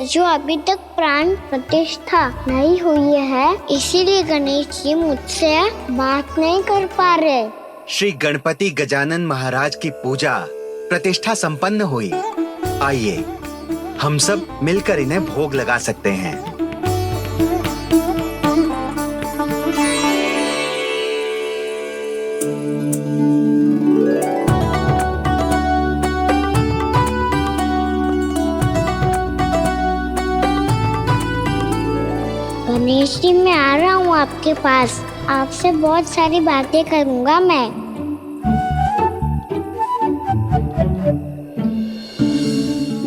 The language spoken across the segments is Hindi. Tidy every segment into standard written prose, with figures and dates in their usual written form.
जो अभी तक प्राण प्रतिष्ठा नहीं हुई है, इसीलिए गणेश जी मुझसे बात नहीं कर पा रहे। श्री गणपति गजानन महाराज की पूजा प्रतिष्ठा संपन्न हुई। आइए हम सब मिलकर इन्हें भोग लगा सकते हैं। गणेश जी, मैं आ रहा हूँ आपके पास। आपसे बहुत सारी बातें करूँगा मैं।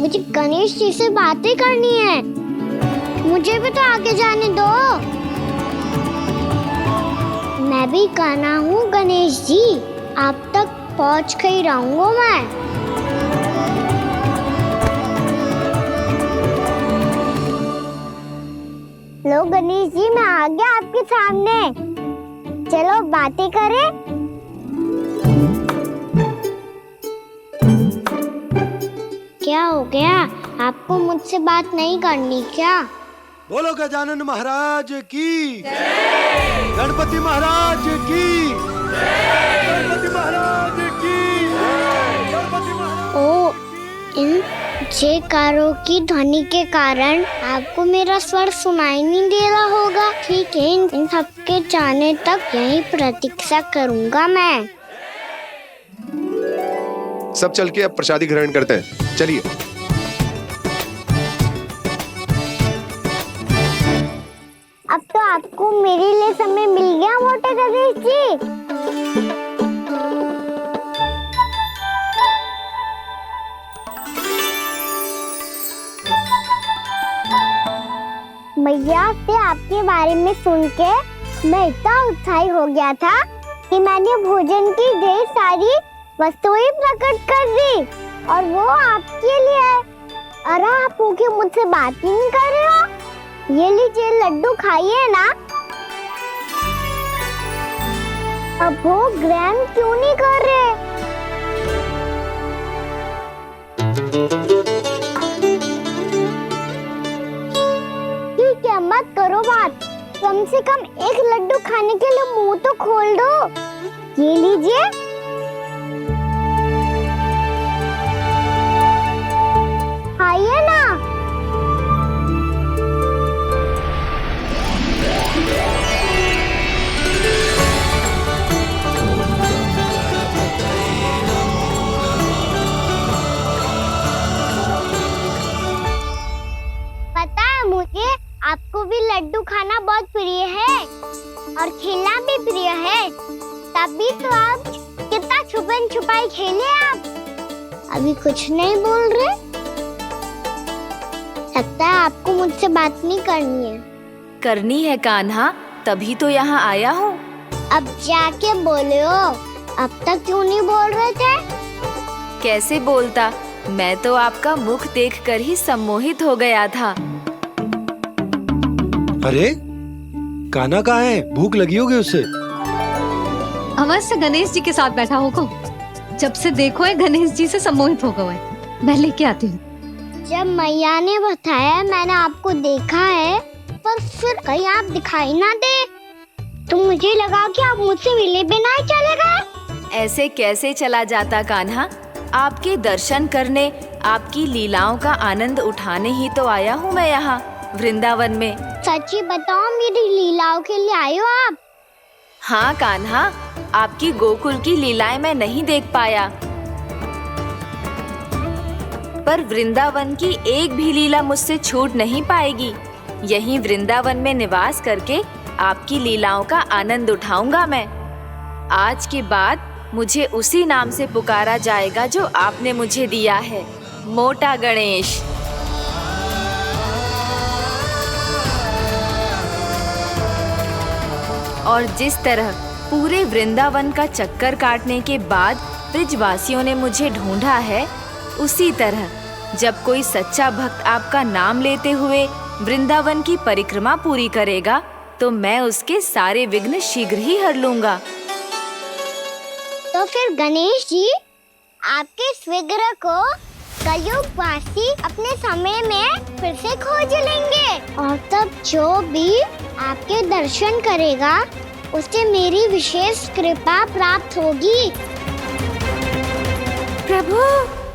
मुझे गणेश जी से बातें करनी है। मुझे भी तो आगे जाने दो। मैं भी कान्हा हूँ गणेश जी। आप तक पहुँच कर ही रहूँगा मैं। लो गणेश जी, मैं आ गया आपके सामने। चलो बातें करें। क्या हो गया? आपको मुझसे बात नहीं करनी क्या? बोलो गजानन महाराज की जय। गणपति महाराज की जय। गणपति महाराज की जय। गणपति महाराज। ओ, इन जयकारों की ध्वनि के कारण आपको मेरा स्वर सुनाई नहीं दे रहा होगा। ठीक है, इन सबके जाने तक यही प्रतीक्षा करूंगा मैं। सब चल के अब प्रसादी ग्रहण करते हैं। चलिए। अब तो आपको मेरे लिए समय मिल गया मोटे गणेश जी। भैया से आपके बारे में सुन के मैं इतना उत्साही हो गया था कि मैंने भोजन की ढेर सारी वस्तुएं प्रकट कर दी, और वो आपके लिए। अरे आप भूखे मुझसे बात ही नहीं कर रहे हो। ये लीजिए लड्डू, खाइए ना। अब वो ग्रहण क्यों नहीं कर रहे? ठीक है, मत करो बात। कम से कम एक लड्डू खाने के लिए मुंह तो खोल दो। ये लीजिए। खाइए ना। पता है मुझे, आपको भी लड्डू खाना बहुत प्रिय है और खेलना भी प्रिय है। तभी तो आप कितना छुपन छुपाई खेले। आप अभी कुछ नहीं बोल रहे। लगता है आपको मुझसे बात नहीं करनी है। करनी है कान्हा, तभी तो यहाँ आया हूँ। अब जाके बोलो। अब तक क्यों नहीं बोल रहे थे? कैसे बोलता, मैं तो आपका मुख देखकर ही सम्मोहित हो गया था। अरे कान्हा कहाँ है? भूख लगी होगी उसे। अवश्य गणेश जी के साथ बैठा होगा। जब से देखो है गणेश जी से सम्मोहित हो गए। मैं लेके आती हूँ। जब मैया ने बताया मैंने आपको देखा है, पर फिर कहीं आप दिखाई ना दे, तो मुझे लगा कि आप मुझसे मिले बिना ही चले गए। ऐसे कैसे चला जाता कान्हा? आपके दर्शन करने, आपकी लीलाओं का आनंद उठाने ही तो आया हूँ मैं यहाँ वृंदावन में। सच्ची बताओ, मेरी लीलाओं के लिए आए हो आप? हाँ कान्हा, आपकी गोकुल की लीलाएं मैं नहीं देख पाया, पर वृंदावन की एक भी लीला मुझसे छूट नहीं पाएगी। यहीं वृंदावन में निवास करके आपकी लीलाओं का आनंद उठाऊंगा मैं। आज के बाद मुझे उसी नाम से पुकारा जाएगा जो आपने मुझे दिया है, मोटा गणेश। और जिस तरह पूरे वृंदावन का चक्कर काटने के बाद ब्रिजवासियों ने मुझे ढूंढा है, उसी तरह जब कोई सच्चा भक्त आपका नाम लेते हुए वृंदावन की परिक्रमा पूरी करेगा, तो मैं उसके सारे विघ्न शीघ्र ही हर लूंगा। तो फिर गणेश जी, आपके इस विग्रह को कलयुग वासी अपने समय में फिर से खोज लेंगे और तब जो भी आपके दर्शन करेगा उसे मेरी विशेष कृपा प्राप्त होगी। प्रभु,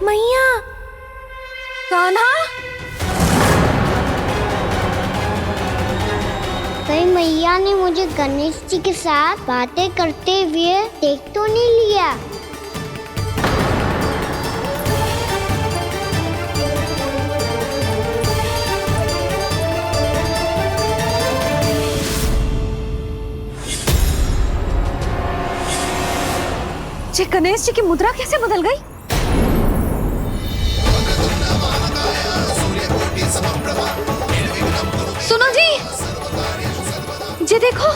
मैया, कान्हा, कहीं मैया ने मुझे गणेश जी के साथ बातें करते हुए देख तो नहीं लिया। ये गणेश जी की मुद्रा कैसे बदल गई? सुनो जी, ये देखो।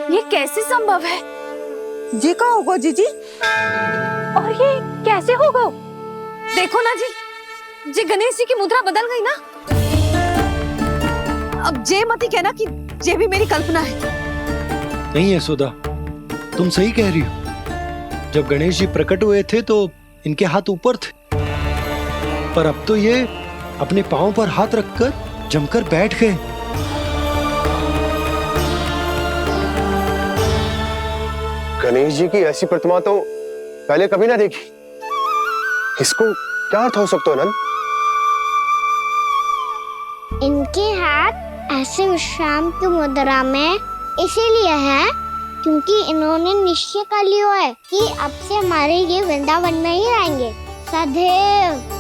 ये कैसे संभव है? जी का होगा जीजी? और ये कैसे होगा? देखो ना जी, ये गणेश जी की मुद्रा बदल गई ना। अब जे मत ही कहना कि ये भी मेरी कल्पना है। नहीं यशोदा, तुम सही कह रही हो। जब गणेश जी प्रकट हुए थे तो इनके हाथ ऊपर थे, पर अब तो ये अपने पांव पर हाथ रखकर जमकर बैठ गए। गणेश जी की ऐसी प्रतिमा तो पहले कभी ना देखी। इसको क्या अर्थ हो सकता है नंद? इनके हाथ ऐसे विश्राम की मुद्रा में इसीलिए है क्योंकि इन्होंने निश्चय कर लिया है कि अब से हमारे ये वृंदावन में ही रहेंगे सदैव।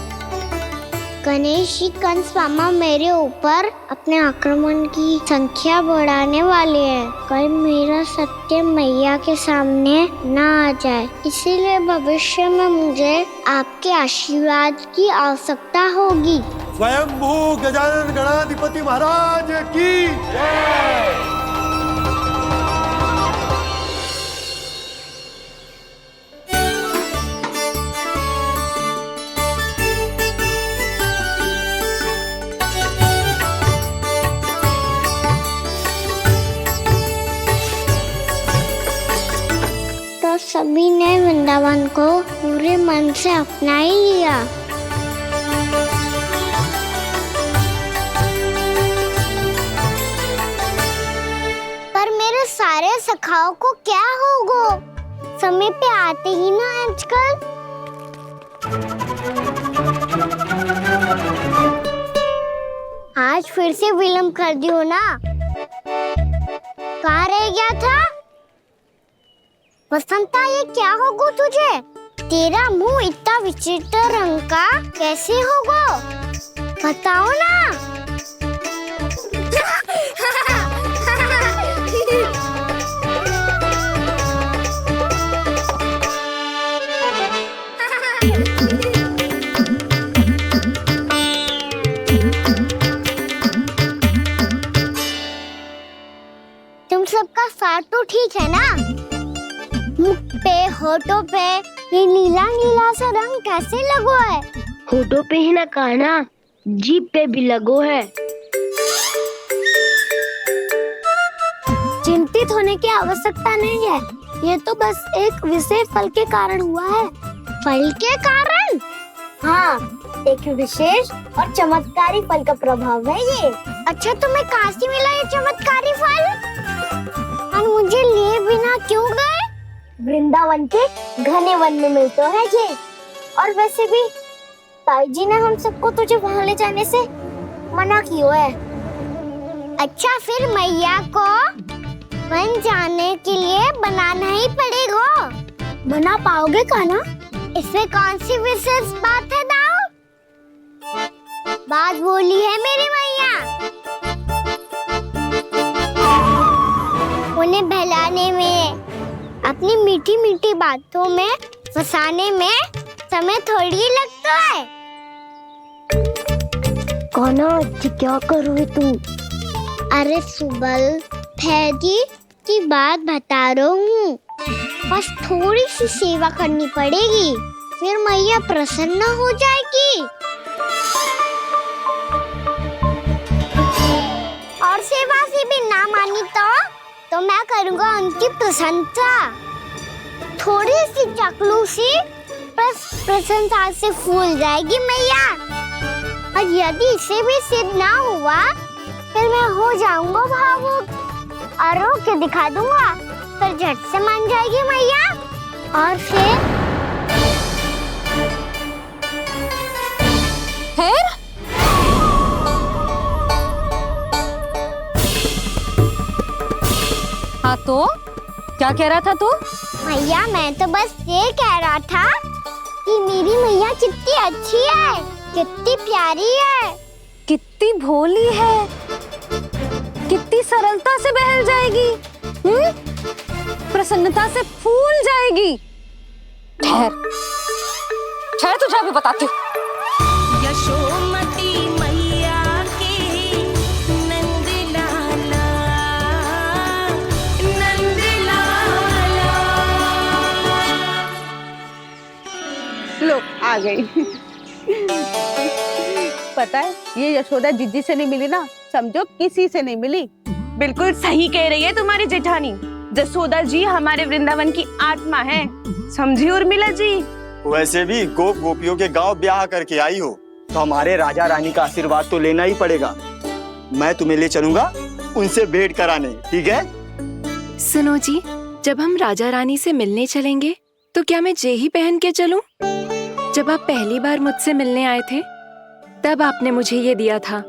गणेश जी कंस मामा मेरे ऊपर अपने आक्रमण की संख्या बढ़ाने वाले हैं। कहीं मेरा सत्य मैया के सामने ना आ जाए, इसीलिए भविष्य में मुझे आपके आशीर्वाद की आवश्यकता होगी। स्वयंभू गजानन गणाधिपति महाराज की जय। तो सभी ने वृंदावन को पूरे मन से अपना ही लिया। पर मेरे सारे सखाओं को क्या होगा? समय पे आते ही ना आजकल। आज फिर से विलंब कर दियो ना। कहाँ रह गया था? वसंता, ये क्या होगा तुझे? तेरा मुंह इतना विचित्र रंग का कैसे होगा? बताओ ना। तुम सबका साथ तो ठीक है ना? मुख पे, होठों पे ये नीला नीला सा रंग कैसे लगो है? होठों पे ही ना कान्हा, जीभ पे भी लगो है। चिंतित होने की आवश्यकता नहीं है, ये तो बस एक विशेष फल के कारण हुआ है। फल के कारण? हाँ, एक विशेष और चमत्कारी फल का प्रभाव है ये। अच्छा, तुम्हें कहाँ से मिला ये चमत्कारी फल? और मुझे लिए बिना क्यों गए? वृंदावन के घने वन में मिलते है ये। और वैसे भी ताई जी ने हम सबको तुझे वहाँ ले जाने से मना किया है। अच्छा, फिर मैया को वन जाने के लिए बनाना ही पड़ेगा। बना पाओगे कान्हा? इसमें कौन सी विशेष बात है दाऊ? बात बोली है मेरी मैया। उन्हें बहलाने में, अपनी मीठी मीठी बातों में फंसाने में समय थोड़ी लगता है। कान्हा, क्या करोगे तुम? अरे सुबल, फैजी की बात बता रहा हूँ। बस थोड़ी सी सेवा करनी पड़ेगी, फिर मैया प्रसन्न हो जाएगी। नहीं तो मैं करूँगा उनकी प्रशंसा। थोड़ी सी चकलूसी बस प्रशंसा से फूल जाएगी मैया। और यदि इसे भी सिद्ध ना हुआ फिर मैं हो जाऊंगा भावुक और रो के दिखा दूंगा, फिर झट से मान जाएगी मैया। और फिर हाँ तो क्या कह रहा था तू? मैया मैं तो बस ये कह रहा था कि मेरी मैया कितनी अच्छी है, कितनी प्यारी है, कितनी भोली है, कितनी सरलता से बहल जाएगी, प्रसन्नता से फूल जाएगी। ठहर ठहर, तुझे अभी बताती हूँ। यशोमती मैया की नंद लाला, नंद लाला। लो आ गई। पता है ये यशोदा जीजी से नहीं मिली ना, समझो किसी से नहीं मिली। बिल्कुल सही कह रही है तुम्हारी जेठानी। जसोदा जी हमारे वृंदावन की आत्मा है, समझी उर्मिला जी। वैसे भी गोप गोपियों के गांव ब्याह करके आई हो तो हमारे राजा रानी का आशीर्वाद तो लेना ही पड़ेगा। मैं तुम्हें ले चलूंगा उनसे भेंट कराने, ठीक है? सुनो जी, जब हम राजा रानी से मिलने चलेंगे तो क्या मैं जे ही पहन के चलूं? जब आप पहली बार मुझसे मिलने आए थे तब आपने मुझे ये दिया था।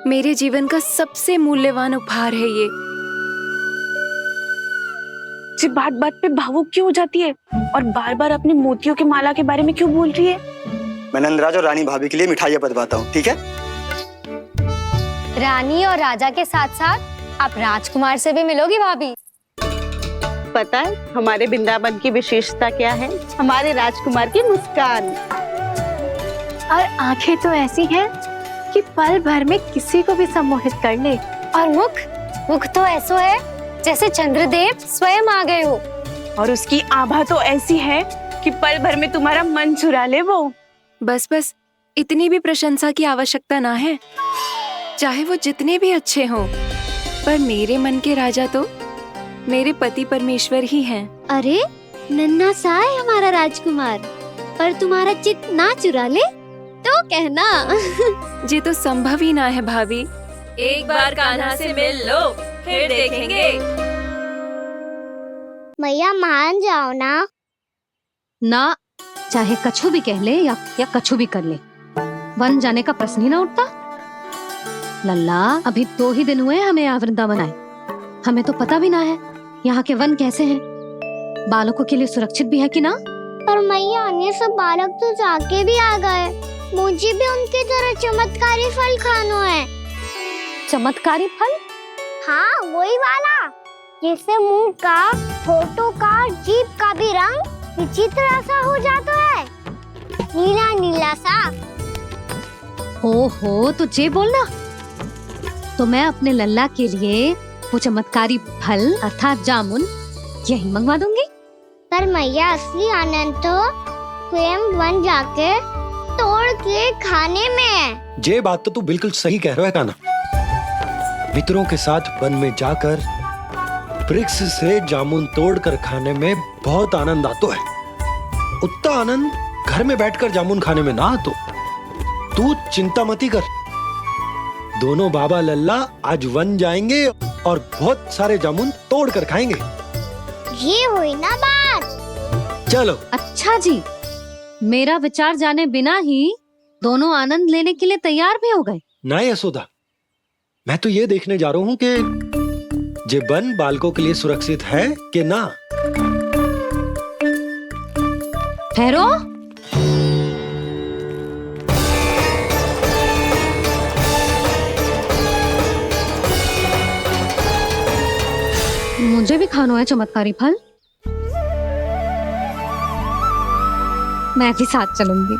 मेरे जीवन का सबसे मूल्यवान उपहार है ये। जी बात बात पे भावुक क्यों हो जाती है और बार बार अपनी मोतियों की माला के बारे में क्यों बोल रही है? मैं नंदराज और रानी भाभी के लिए मिठाइयाँ बंटवाता हूँ, ठीक है? रानी और राजा के साथ साथ आप राजकुमार से भी मिलोगी भाभी। पता है हमारे वृंदावन की विशेषता क्या है? हमारे राजकुमार की मुस्कान। और आंखें तो ऐसी हैं कि पल भर में किसी को भी सम्मोहित कर ले। और मुख तो ऐसा है जैसे चंद्रदेव स्वयं आ गए हो। और उसकी आभा तो ऐसी है कि पल भर में तुम्हारा मन चुरा ले वो। बस बस, इतनी भी प्रशंसा की आवश्यकता ना है। चाहे वो जितने भी अच्छे हों, पर मेरे मन के राजा तो मेरे पति परमेश्वर ही हैं। अरे नन्हा सा है हमारा राजकुमार, पर तुम्हारा चित्त ना चुरा ले तो कहना। ये तो संभव ही ना है भाभी। एक बार कान्हा से मिल लो, फिर देखेंगे। मैया मान जाओ ना। चाहे कछु भी कह ले या कछु भी कर ले, वन जाने का प्रश्न ही ना उठता। लल्ला, अभी 2 ही दिन हुए हमें यहाँ वृंदावन आए। हमें तो पता भी ना है यहाँ के वन कैसे हैं, बालकों के लिए सुरक्षित भी है कि ना। पर मैया अन्य सब बालक तो जाके भी आ गए, मुझे भी उनकी तरह चमत्कारी फल खाना है। चमत्कारी फल? हाँ वही वाला, जिससे मुंह का, होठों का, जीभ का भी रंग विचित्र सा हो जाता है, नीला नीला सा। हो तो जे बोलना। तो मैं अपने लल्ला के लिए वो चमत्कारी फल अर्थात जामुन यही मंगवा दूंगी। पर मैया असली आनंद तो स्वयं वन जाके तोड़ के खाने में है। ये बात तो तू बिल्कुल सही कह रहा है कान्हा। मित्रों के साथ वन में जाकर वृक्ष से जामुन तोड़कर खाने में बहुत आनंद आता है। उतना आनंद घर में बैठकर जामुन खाने में ना आतो। तू चिंता मती कर, दोनों बाबा लल्ला आज वन जाएंगे और बहुत सारे जामुन तोड़कर खाएंगे। ये हुई ना बात। चलो। अच्छा जी, मेरा विचार जाने बिना ही दोनों आनंद लेने के लिए तैयार भी हो गए। ना यशोदा, मैं तो ये देखने जा रहा हूँ कि ये वन बालकों के लिए सुरक्षित है कि ना। ठहरो। मुझे भी खाना है चमत्कारी फल। मैं भी साथ चलूंगी।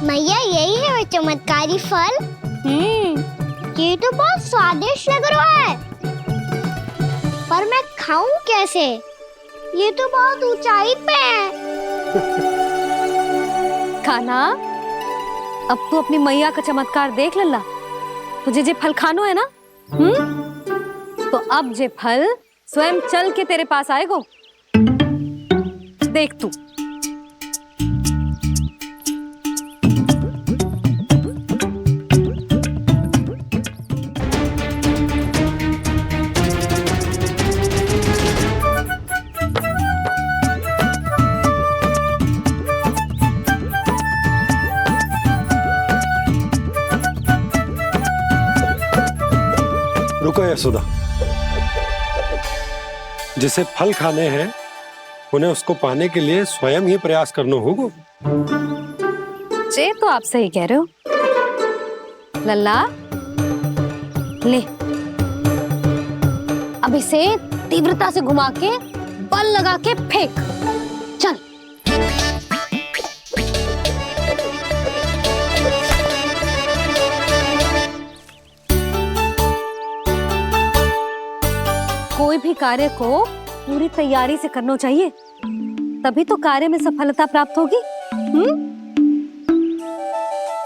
मैया यही है वो चमत्कारी फल। ये तो बहुत स्वादिष्ट लग रहा है, पर मैं खाऊं कैसे? ये तो बहुत ऊंचाई पे है। कान्हा, अब तू अपनी मैया का चमत्कार देख लल्ला। तुझे जे फल खानो है ना, तो अब जे फल स्वयं चल के तेरे पास आएगो। देख तू। रुको यशोदा, जिसे फल खाने हैं उन्हें उसको पाने के लिए स्वयं ही प्रयास करना होगा। जे तो आप सही कह रहे हो लल्ला। ले, अब इसे तीव्रता से घुमा के बल लगा के फेंक। चल। कोई भी कार्य को पूरी तैयारी से करना चाहिए, तभी तो कार्य में सफलता प्राप्त होगी।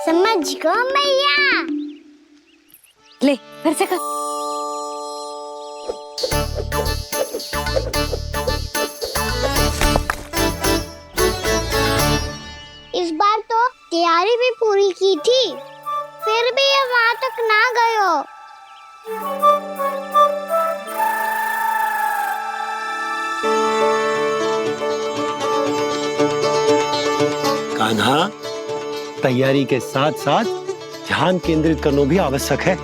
समझ गो मैया। ले, फिर से कर। इस बार तो तैयारी भी पूरी की थी, फिर भी ये वहां तक ना गए हो। कान्हा, तैयारी के साथ साथ ध्यान केंद्रित करना भी आवश्यक है,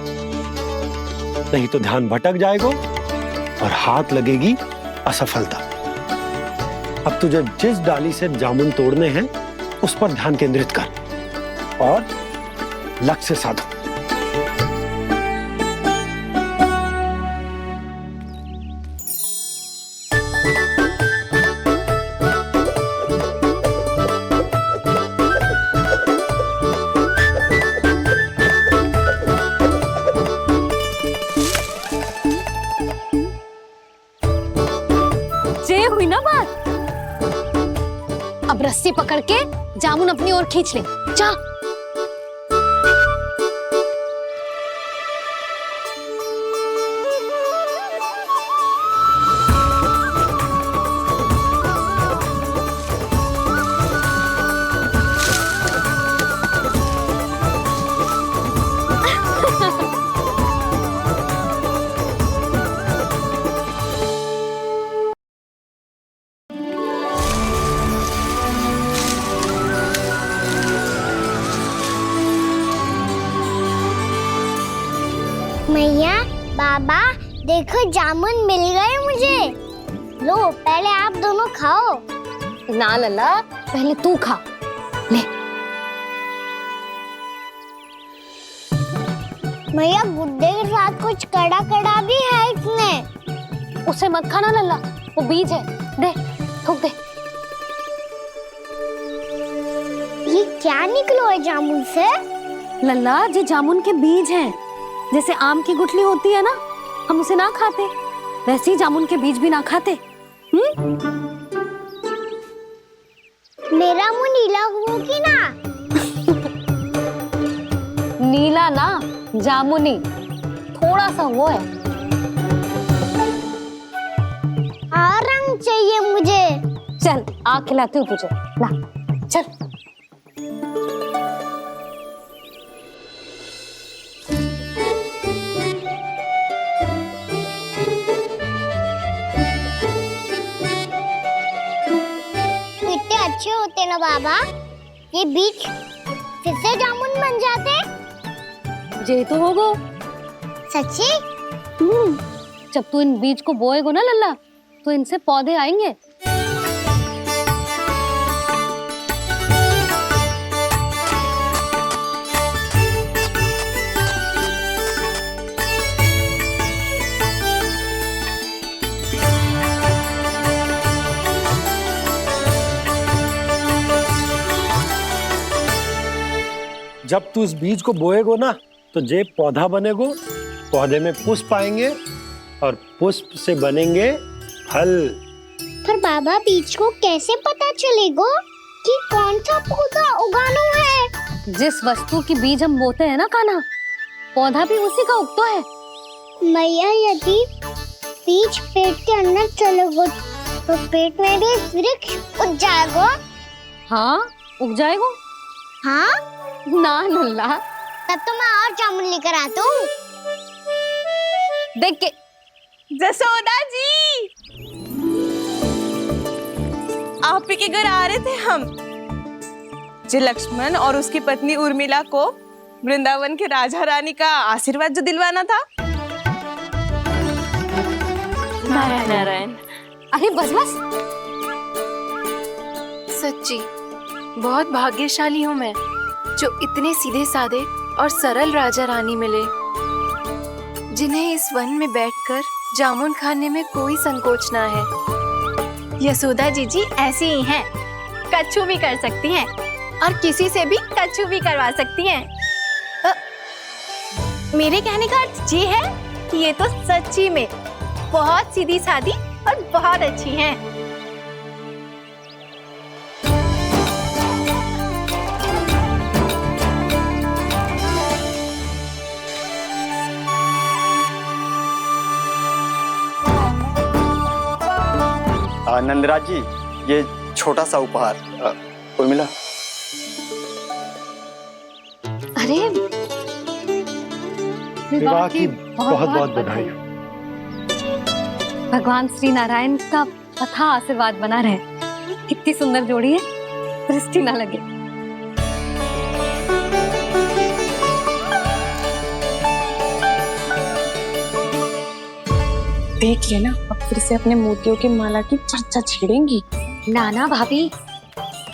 नहीं तो ध्यान भटक जाएगा और हाथ लगेगी असफलता। अब तुझे जिस डाली से जामुन तोड़ने हैं उस पर ध्यान केंद्रित कर और लक्ष्य साधो। हुई ना बात। अब रस्सी पकड़ के जामुन अपनी ओर खींच ले। जा। मैया, बाबा, देखो जामुन मिल गए मुझे। लो, पहले आप दोनों खाओ। ना लल्ला, पहले तू खा। ले। मैया, गुड्डे के साथ कुछ कड़ा कड़ा भी है इसमें। उसे मत खाना लल्ला, वो बीज है। दे, थूक दे। ये क्या निकलो है जामुन से? लल्ला, ये जामुन के बीज हैं। जैसे आम की गुठली होती है ना, हम उसे ना खाते, वैसे ही जामुन के बीज भी ना खाते। मेरा मुंह नीला हुआ कि ना? नीला ना, जामुनी, थोड़ा सा वो है। और रंग चाहिए मुझे। चल, आ खिलाती हूँ तुझे। ला, चल। अच्छे होते ना बाबा, ये बीज फिर से जामुन बन जाते। जे तो होगो। सच्ची? जब तू इन बीज को बोएगो ना लल्ला, तो इनसे पौधे आएंगे। जब तू इस बीज को बोएगो ना तो जे पौधा बनेगो, पौधे में पुष्प आएंगे और पुष्प से बनेंगे फल। पर बाबा बीज को कैसे पता चलेगा कि कौन सा पौधा उगाना है? जिस वस्तु की बीज हम बोते हैं ना कान्हा, पौधा भी उसी का उगता है। मैया यदि बीज पेट के अंदर चलेगा तो पेट में भी वृक्ष उग जाएगा। हाँ उग जाएगा। हाँ ना नल्ला, तब तो मैं और जामुन लेकर आता हूँ। देख के जसोदा जी, आप ही के घर आ रहे थे हम। जो लक्ष्मण और उसकी पत्नी उर्मिला को वृंदावन के राजा रानी का आशीर्वाद जो दिलवाना था। नारायण नारायण। अरे बस बस। सच्ची बहुत भाग्यशाली हूँ मैं, जो इतने सीधे साधे और सरल राजा रानी मिले, जिन्हें इस वन में बैठकर जामुन खाने में कोई संकोच ना है। यशोदा जी ऐसी ही हैं, कच्छू भी कर सकती हैं और किसी से भी कच्छू भी करवा सकती हैं। मेरे कहने का अर्थ ये है कि ये तो सच्ची में बहुत सीधी सादी और बहुत अच्छी हैं। नंदराज जी, ये छोटा सा उपहार। उर्मिला। अरे विवाह की बहुत बहुत बधाई। भगवान श्री नारायण का अथाह आशीर्वाद बना रहे। कितनी सुंदर जोड़ी है, दृष्टि ना लगे। देख लेना, अब फिर से अपने मोतियों की माला की चर्चा छेड़ेंगी। नाना भाभी,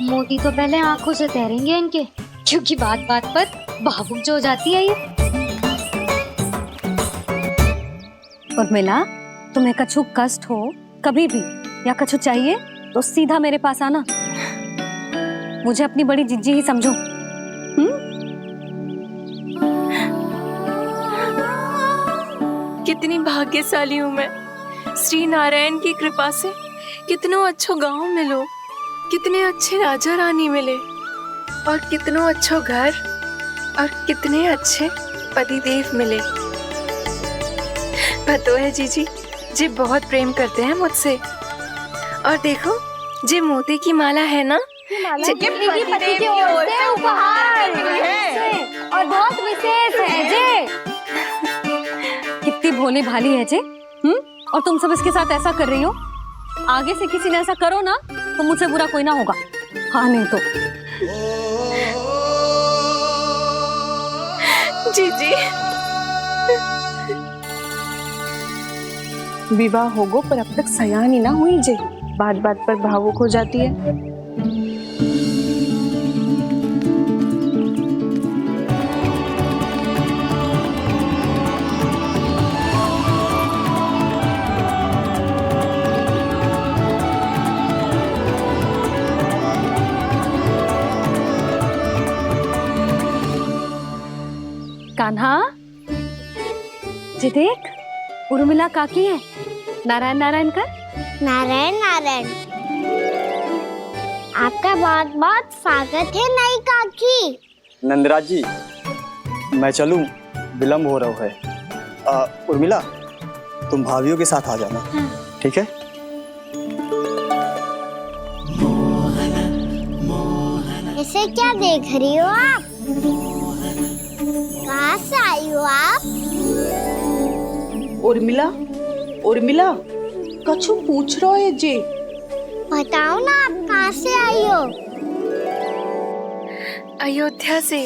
मोती तो पहले आंखों से तैरेंगे इनके, क्योंकि बात बात पर भावुक जो हो जाती है ये। उर्मिला, तुम्हें कछु कष्ट हो कभी भी या कछु चाहिए तो सीधा मेरे पास आना। मुझे अपनी बड़ी जिज्जी ही समझो। कितनी भाग्यशाली हूँ मैं, श्री नारायण की कृपा से कितनों अच्छो गांव मिलो, कितने अच्छे राजा रानी मिले और कितनों अच्छो घर और कितने अच्छे पतिदेव मिले। पतो है जीजी, जी बहुत प्रेम करते हैं मुझसे। और देखो, जी मोती की माला है ना, पति की ओर से उपहार और बहुत विशेष है जे। कितनी भोली भाली है जे। और तुम सब इसके साथ ऐसा कर रही हो। आगे से किसी ने ऐसा करो ना तो मुझसे बुरा कोई ना होगा। हाँ नहीं तो जीजी। विवाह होगो पर अब तक सयान ही ना हुई जे, बात बात पर भावुक हो जाती है। कान्हा, जी देख, उर्मिला काकी है। नारायण नारायण कर। नारायण नारायण। आपका बहुत बहुत स्वागत है नई काकी। नंदराज जी, मैं चलूं, विलम्ब हो रहा है। उर्मिला, तुम भाभियों के साथ आ जाना, ठीक है? इसे क्या देख रही हो आप? कहाँ से आई हो आप? उर्मिला, उर्मिला, कछु पूछ रहा है जे। बताओ ना, आप कहाँ से आई हो? अयोध्या से।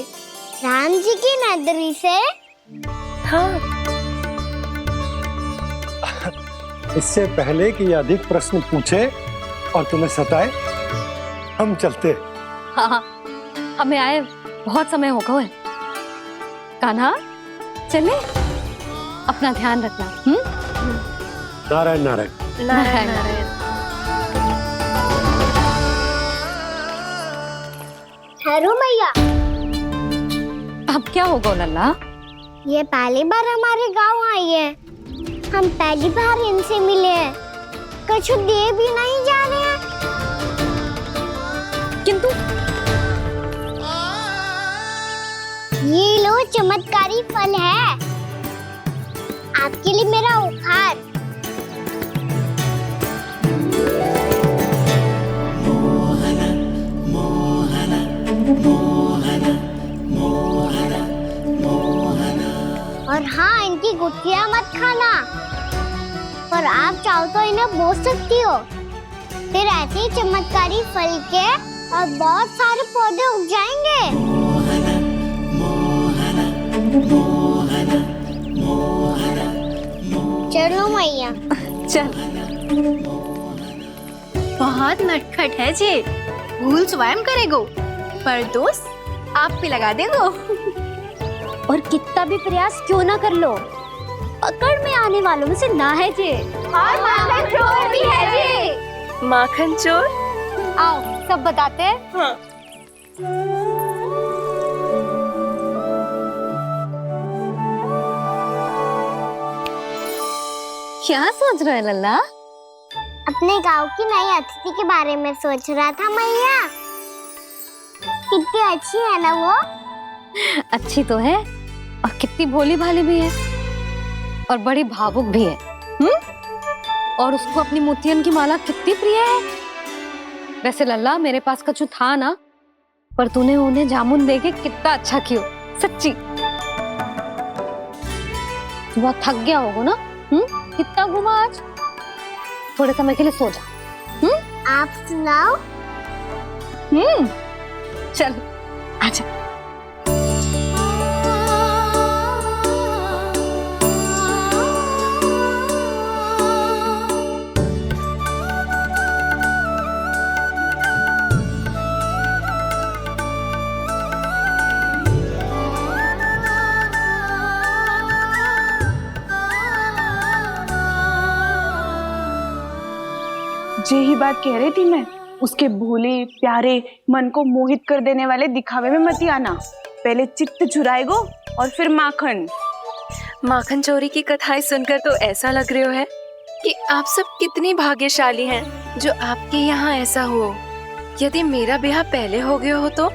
राम जी की नगरी से? हाँ। इससे पहले कि ये अधिक प्रश्न पूछे और तुम्हें सताए, हम चलते। हाँ, हमें आए बहुत समय हो गया है। कान्हा, चले, अपना ध्यान रखना। नारायण नारायण। नारायण नारायण। ठहरो मैया। अब क्या होगा लल्ला? ये पहली बार हमारे गांव आई है, हम पहली बार इनसे मिले हैं, कछु दे भी नहीं जा रहे हैं। किंतु ये लो चमत्कारी फल है, आपके लिए मेरा उपहार। और हाँ, इनकी गुठलियां मत खाना, पर आप चाहो तो इन्हें बोल सकती हो, फिर ऐसे ही चमत्कारी फल के और बहुत सारे पौधे उग जाएंगे। चलो मैया। चल। बहुत नटखट है जे, भूल स्वयं करेगो, पर दोस्त आप पे लगा देगो। और कितना भी प्रयास क्यों ना कर लो, पकड़ में आने वालों में से ना है जे। और माखन चोर भी है जे। माखन चोर? आओ सब बताते हैं। हाँ। क्या सोच रहा है लल्ला? अपने गांव की नई अतिथि के बारे में सोच रहा था मैया। कितनी अच्छी है ना वो? अच्छी तो है और कितनी भोली भाली भी है और बड़ी भावुक भी है। और उसको अपनी मोतियन की माला कितनी प्रिय है। वैसे लल्ला मेरे पास कछु था ना, पर तूने उन्हें जामुन देके कितना अच्छा किया, सच्ची। तू बहुत थक गया होगा ना? कितना घूमा आज? थोड़े समय के लिए सो जा। आप सुनाओ। चल आजा। यही बात कह रही थी मैं, उसके भोले प्यारे मन को मोहित कर देने वाले दिखावे में मत आना। पहले चित्त चुराएगो और फिर माखन। माखन चोरी की कथाएं सुनकर तो ऐसा लग रहा है कि आप सब कितनी भाग्यशाली हैं जो आपके यहाँ ऐसा हो। यदि मेरा ब्याह पहले हो गया हो तो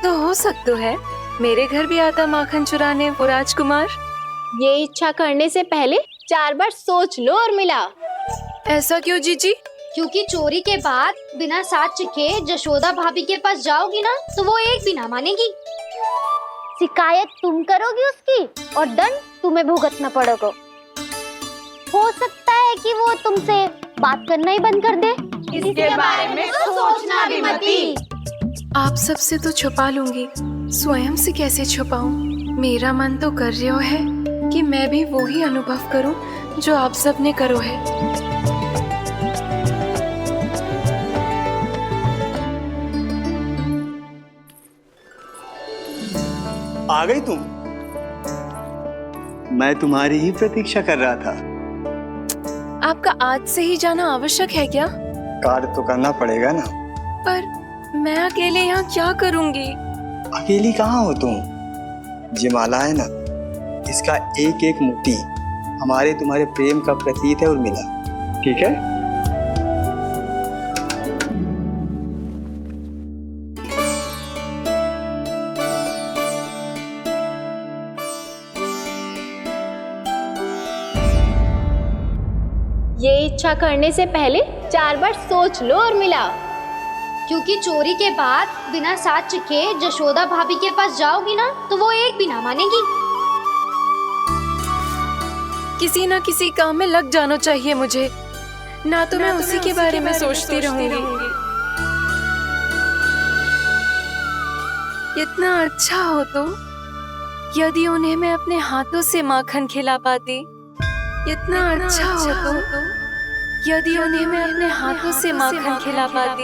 हो सकता है मेरे घर भी आता माखन चुराने वो राजकुमार। ये इच्छा करने से पहले 4 बार सोच लो और मिला। ऐसा क्यों जीजी? क्योंकि चोरी के बाद बिना साथ चिखे जशोदा भाभी के पास जाओगी ना तो वो एक भी ना मानेगी। शिकायत तुम करोगी उसकी और दंड तुम्हें भुगतना पड़ेगा। हो सकता है कि वो तुमसे बात करना ही बंद कर दे। इसके बारे में तो सोचना भी मती। आप सबसे तो छुपा लूंगी, स्वयं से कैसे छुपाऊं? मेरा मन तो कर रहा है कि मैं भी वो ही अनुभव करूं जो आप सब ने करो है। आ गई तुम? मैं तुम्हारी ही प्रतीक्षा कर रहा था। आपका आज से ही जाना आवश्यक है क्या? कार्य तो करना पड़ेगा ना। पर मैं अकेले यहाँ क्या करूँगी? अकेली कहाँ हो तुम? ये माला है ना, इसका एक एक मोती हमारे तुम्हारे प्रेम का प्रतीक है उर्मिला, ठीक है? ये इच्छा करने से पहले 4 बार सोच लो और मिला। क्योंकि चोरी के बाद बिना साथ चिखे जशोदा भाभी के पास जाओगी ना तो वो एक भी ना मानेगी। किसी ना किसी काम में लग जाना चाहिए मुझे, ना तो मैं उसी के बारे में सोचती रहूंगी। इतना अच्छा हो तो यदि उन्हें मैं अपने हाथों से माखन खिला पाती। इतना अच्छा हो तो यदि उन्हें मैं अपने हाथों से माखन खिला पाती।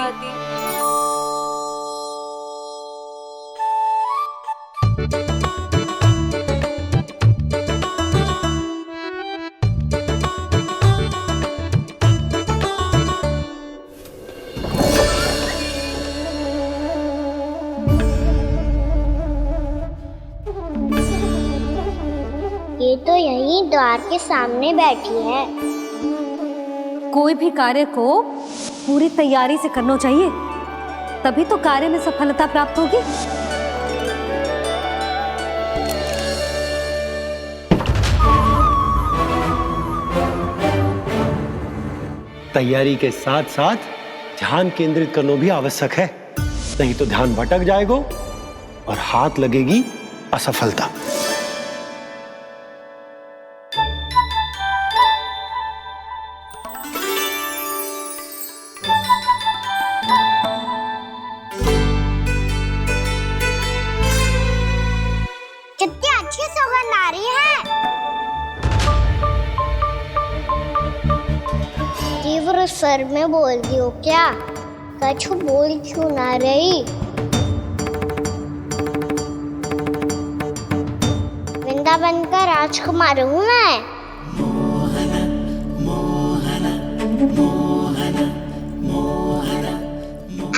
तो यहीं द्वार के सामने बैठी है। कोई भी कार्य को पूरी तैयारी से करना चाहिए, तभी तो कार्य में सफलता प्राप्त होगी। तैयारी के साथ साथ ध्यान केंद्रित करना भी आवश्यक है, नहीं तो ध्यान भटक जाएगा और हाथ लगेगी असफलता। कितनी अच्छी सुगंध आ रही है। तीव्र स्वर में बोलती हो क्या? कछु बोल क्यों ना रही? वृंदावन का राजकुमार हूँ मैं।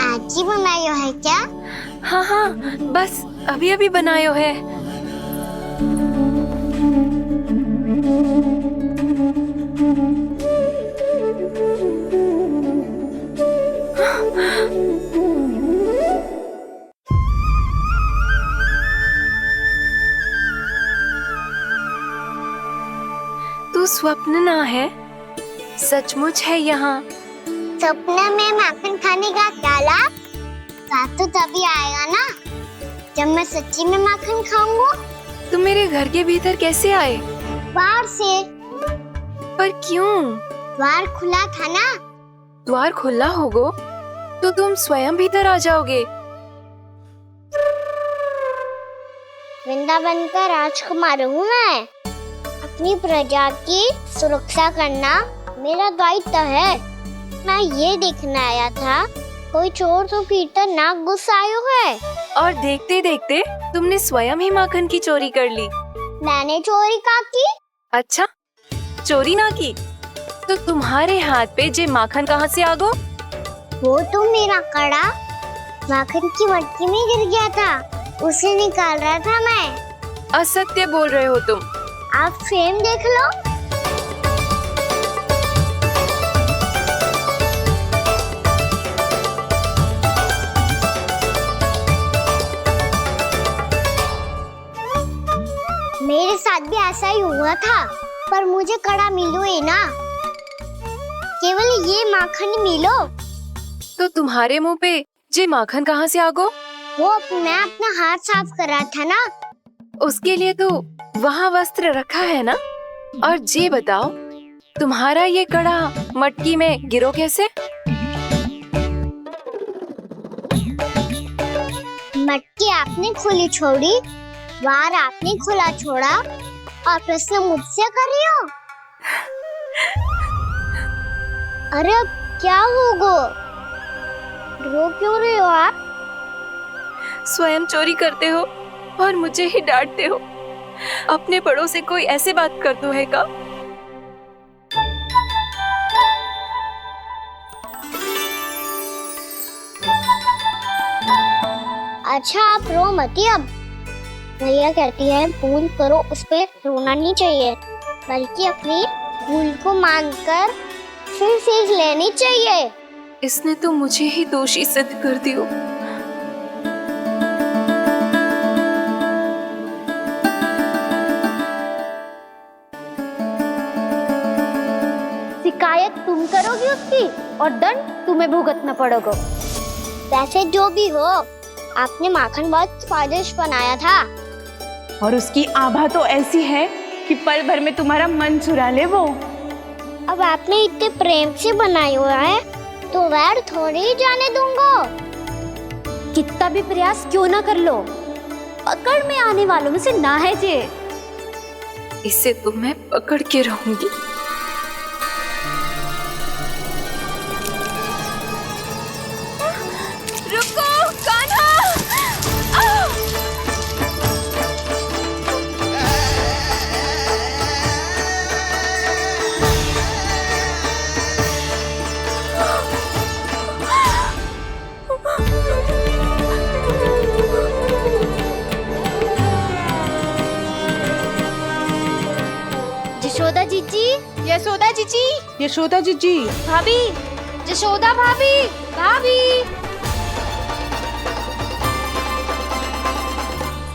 आज ही बनायो है क्या? हाँ हाँ, बस अभी अभी बनायो है। तू स्वप्न ना है, सचमुच है यहाँ। सपने में माखन खाने का क्या लाभ? रात तो तभी आएगा ना जब मैं सच्ची में माखन खाऊंगा। तुम मेरे घर के भीतर कैसे आए? बाहर से। पर क्यों? द्वार खुला था ना। द्वार खुला होगा तो तुम स्वयं भीतर आ जाओगे। वृंदावन का राजकुमार हूँ मैं। अपनी प्रजा की सुरक्षा करना मेरा दायित्व है। मैं ये देखने आया था कोई चोर तो कीर्तन ना घुस आयो है। और देखते देखते तुमने स्वयं ही माखन की चोरी कर ली। मैंने चोरी का की? अच्छा, चोरी ना की तो तुम्हारे हाथ पे जे माखन कहाँ से आ गो? वो तो मेरा कड़ा माखन की मटकी में गिर गया था, उसे निकाल रहा था मैं। असत्य बोल रहे हो तुम। आप फ्रेम देख लो। मेरे साथ भी ऐसा ही हुआ था, पर मुझे कड़ा मिलो ही ना, केवल ये माखन मिलो। तो तुम्हारे मुंह पे जे माखन कहाँ से आ गो? वो मैं अपना हाथ साफ कर रहा था ना। उसके लिए तो वहाँ वस्त्र रखा है ना। और जे बताओ, तुम्हारा ये कड़ा मटकी में गिरो कैसे? मटकी आपने खुली छोड़ी, द्वार आपने खुला छोड़ा, और प्रश्न मुझसे कर रही हो? अरे अब क्या होगा? रो क्यों रहे हो आप? स्वयं चोरी करते हो और मुझे ही डांटते हो। अपने बड़ों से कोई ऐसे बात कर दो है का? अच्छा आप रो मती। अब भैया कहती है भूल करो, उस पे रोना नहीं चाहिए, बल्कि अपनी भूल को मानकर फिर सीख लेनी चाहिए। इसने तो मुझे ही दोषी सिद्ध कर दिया। शिकायत तुम करोगी उसकी और दंड तुम्हें भुगतना पड़ेगा। वैसे जो भी हो, आपने माखन बहुत स्वादिष्ट बनाया था। और उसकी आभा तो ऐसी है कि पल भर में तुम्हारा मन चुरा ले वो। अब आपने इतने प्रेम से बनाया हुआ है तो वैर थोड़ी ही जाने दूंगा। कितना भी प्रयास क्यों ना कर लो, पकड़ में आने वालों में से ना है जे। इसे तो मैं पकड़ के रहूंगी। रुको कान्हा! जीजी, यशोदा जीजी, यशोदा जीजी, भाभी, जशोदा भाभी, भाभी।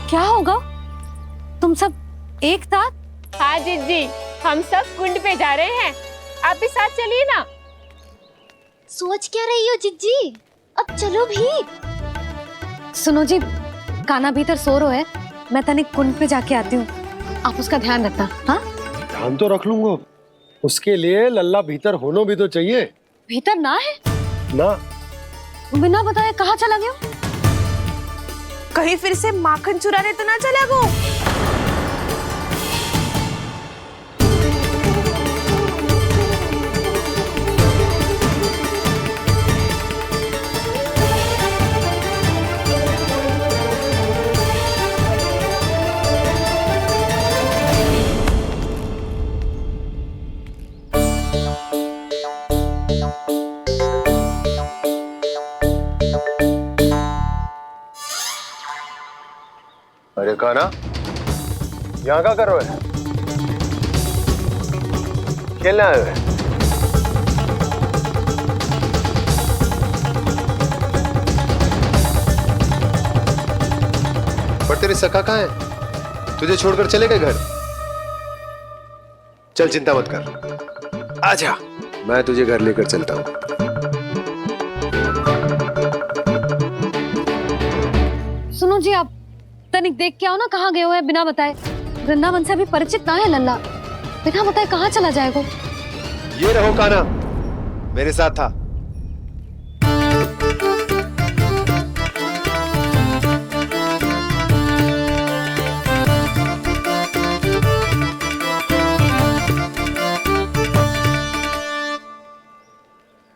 क्या होगा? तुम सब एक साथ? हाँ जीजी, हम सब कुंड पे जा रहे हैं, आप भी साथ चलिए ना। सोच क्या रही हो जीजी? अब चलो भी। सुनो जी, काना भीतर सो रो है, मैं तनिक कुंड पे जाके आती हूँ, आप उसका ध्यान रखना। हाँ, ध्यान तो रख लूंगा, उसके लिए लल्ला भीतर होना भी तो चाहिए। भीतर ना है ना, बिना बताए कहाँ चला गया? कहीं फिर से माखन चुराने तो ना चला गो। अरे काना, यहाँ क्या कर रहे हो? खेलने आए हुए? पर तेरी सखा कहाँ है? तुझे छोड़कर चले गए घर? चल चिंता मत कर, आजा, मैं तुझे घर लेकर चलता हूँ। सुनो जी, आप तनिक देख के आओ ना कहाँ गए हुए हैं बिना बताए। वृंदावन से अभी परिचित ना है लल्ला, बिना बताए कहाँ चला जाएगा? ये रहो काना, मेरे साथ था।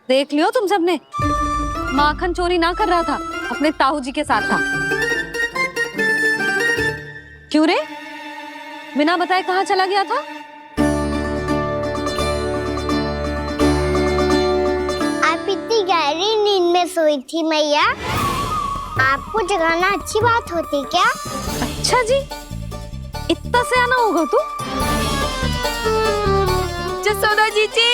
देख लियो तुम सबने, माखन चोरी ना कर रहा था, अपने ताऊ जी के साथ था। क्यों रे, बिना बताए कहाँ चला गया था? आप इतनी गहरी नींद में सोई थी मैया, आपको जगाना अच्छी बात होती क्या? अच्छा जी, इतना सियाना होगा तू? जसोदा जीजी,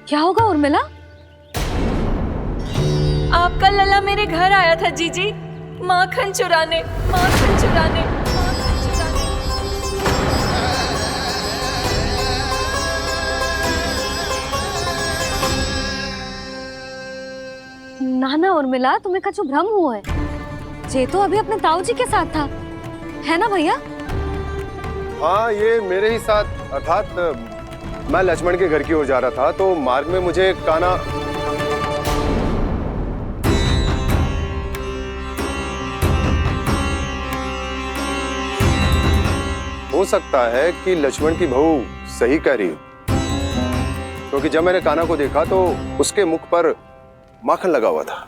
क्या होगा उर्मिला? आपका लल्ला मेरे घर आया था जीजी, माखन चुराने, माखन चुराने, माखन चुराने। ना ना उर्मिला, तुम्हें कछु भ्रम हुआ है, ये तो अभी अपने ताऊ जी के साथ था, है ना भैया? हाँ, ये मेरे ही साथ, अर्थात मैं लक्ष्मण के घर की ओर जा रहा था, तो मार्ग में मुझे काना हो सकता है कि लक्ष्मण की बहू सही कह रही हो, क्योंकि जब मैंने काना को देखा तो उसके मुख पर माखन लगा हुआ था।